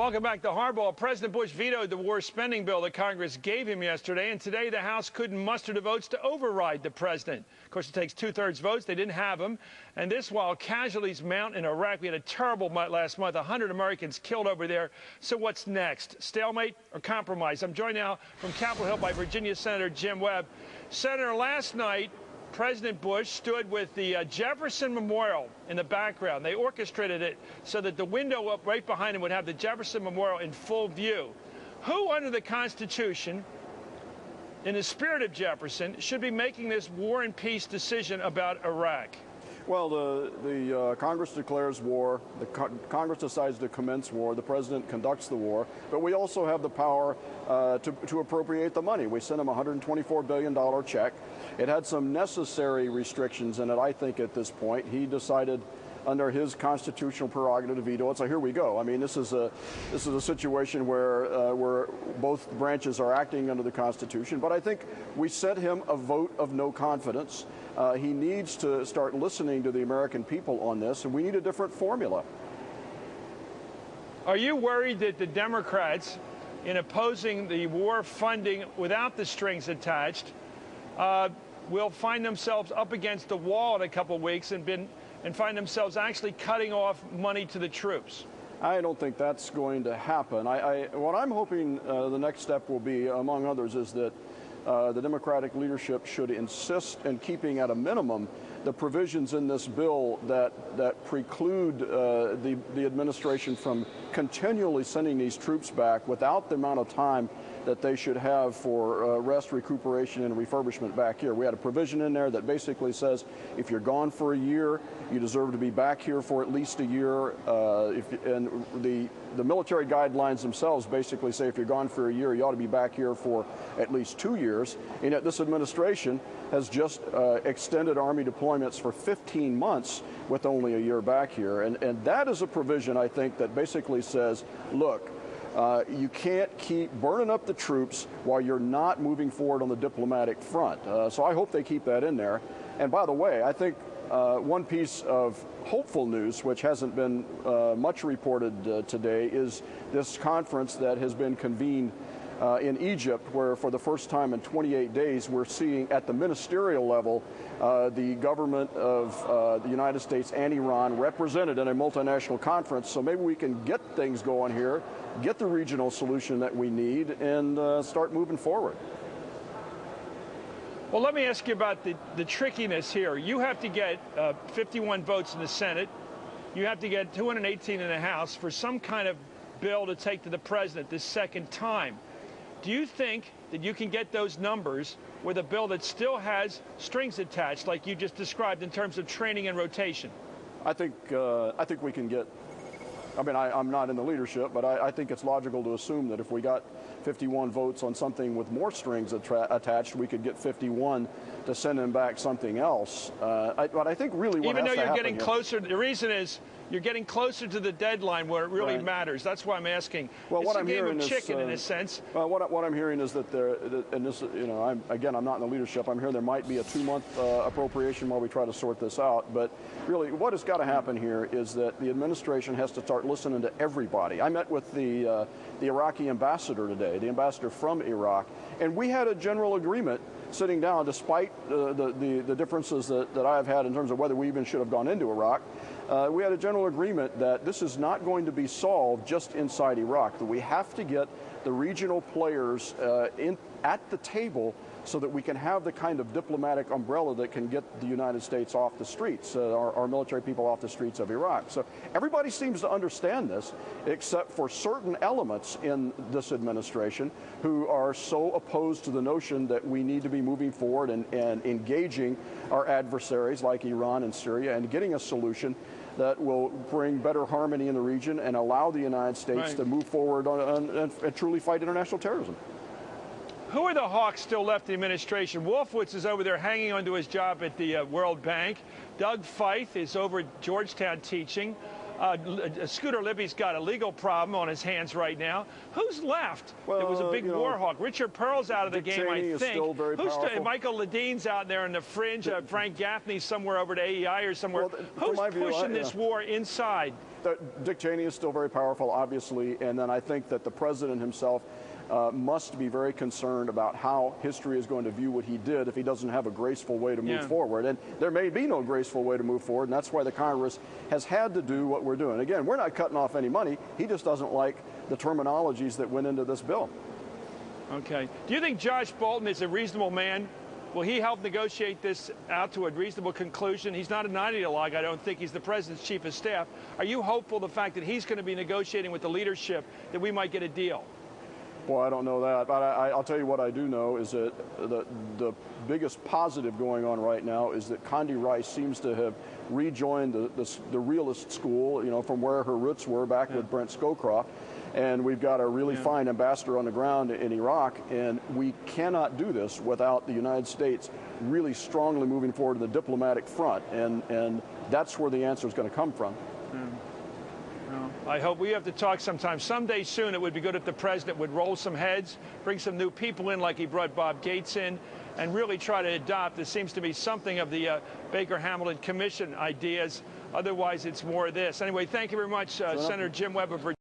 Welcome back to Hardball. President Bush vetoed the war spending bill that Congress gave him yesterday, and today the House couldn't muster the votes to override the president. Of course, it takes two-thirds votes. They didn't have them. And this while casualties mount in Iraq. We had a terrible last month, 100 Americans killed over there. So what's next? Stalemate or compromise? I'm joined now from Capitol Hill by Virginia Senator Jim Webb. Senator, last night, President Bush stood with the Jefferson Memorial in the background. They orchestrated it so that the window up right behind him would have the Jefferson Memorial in full view. Who under the Constitution, in the spirit of Jefferson, should be making this war and peace decision about Iraq? Well, the Congress declares war, the Congress decides to commence war, the president conducts the war, but we also have the power to appropriate the money. We sent him a $124 billion check. It had some necessary restrictions in it, I think, at this point. He decided under his constitutional prerogative to veto it. So here we go. I mean, this is a situation where both branches are acting under the Constitution. But I think we sent him a vote of no confidence. He needs to start listening to the American people on this, and we need a different formula. Are you worried that the Democrats, in opposing the war funding without the strings attached, will find themselves up against the wall in a couple of weeks and find themselves actually cutting off money to the troops? I don't think that's going to happen. What I'm hoping the next step will be, among others, is that the Democratic leadership should insist in keeping at a minimum the provisions in this bill that preclude the administration from continually sending these troops back without the amount of time that they should have for rest, recuperation, and refurbishment back here. We had a provision in there that basically says if you're gone for a year, you deserve to be back here for at least a year. And the military guidelines themselves basically say if you're gone for a year, you ought to be back here for at least 2 years. And yet this administration has just extended Army deployments for 15 months with only a year back here. And that is a provision, I think, that basically says, look, you can't keep burning up the troops while you're not moving forward on the diplomatic front. So I hope they keep that in there. And by the way, I think one piece of hopeful news, which hasn't been much reported today, is this conference that has been convened in Egypt, where for the first time in 28 days, we're seeing at the ministerial level the government of the United States and Iran represented in a multinational conference. So maybe we can get things going here, get the regional solution that we need, and start moving forward. Well, let me ask you about the trickiness here. You have to get 51 votes in the Senate. You have to get 218 in the House for some kind of bill to take to the president this second time. Do you think that you can get those numbers with a bill that still has strings attached, like you just described, in terms of training and rotation? I think we can get. I mean, I'm not in the leadership, but I think it's logical to assume that if we got 51 votes on something with more strings attached, we could get 51 to send him back something else. But I think really what even has though to you're getting here, close, the reason is you're getting closer to the deadline where it really right. matters. That's why I'm asking. Well, it's what a I'm game hearing of chicken is, in a sense. Well, what I'm hearing is that and this, you know, I'm not in the leadership. I'm hearing there might be a 2-month appropriation while we try to sort this out. But really, what has got to happen here is that the administration has to start listening to everybody. I met with the Iraqi ambassador today, the ambassador from Iraq, and we had a general agreement sitting down, despite the differences that I've had in terms of whether we even should have gone into Iraq. We had a general agreement that this is not going to be solved just inside Iraq, that we have to get the regional players at the table so that we can have the kind of diplomatic umbrella that can get the United States off the streets, our military people off the streets of Iraq. So everybody seems to understand this, except for certain elements in this administration who are so opposed to the notion that we need to be moving forward and engaging our adversaries like Iran and Syria and getting a solution that will bring better harmony in the region and allow the United States to move forward and truly fight international terrorism. Who are the hawks still left in the administration? Wolfowitz is over there hanging onto his job at the World Bank. Doug Feith is over at Georgetown teaching. Scooter Libby's got a legal problem on his hands right now. Who's left? Well, there was a big war hawk. Richard Pearl's out of the game, I think. Is still very powerful. Michael Ledine's out there in the fringe. Frank Gaffney's somewhere over to AEI or somewhere. Well, who's pushing this war inside? Dick Cheney is still very powerful, obviously, and then I think that the president himself must be very concerned about how history is going to view what he did if he doesn't have a graceful way to move forward. And there may be no graceful way to move forward, and that's why the Congress has had to do what we're doing. Again, we're not cutting off any money. He just doesn't like the terminologies that went into this bill. Okay. Do you think Josh Bolton is a reasonable man? Will he help negotiate this out to a reasonable conclusion? He's not an ideologue, I don't think. He's the president's chief of staff. Are you hopeful the fact that he's going to be negotiating with the leadership that we might get a deal? Well, I don't know that, but I'll tell you what I do know is that the biggest positive going on right now is that Condi Rice seems to have rejoined the realist school, you know, from where her roots were back with Brent Scowcroft. And we've got a really fine ambassador on the ground in Iraq, and we cannot do this without the United States really strongly moving forward to the diplomatic front, and that's where the answer is going to come from. I hope we have to talk someday soon. It would be good if the president would roll some heads, bring some new people in like he brought Bob Gates in, and really try to adopt, it seems to be, something of the Baker-Hamilton Commission ideas. Otherwise, it's more of this. Anyway, thank you very much, Senator Jim Webb of Virginia.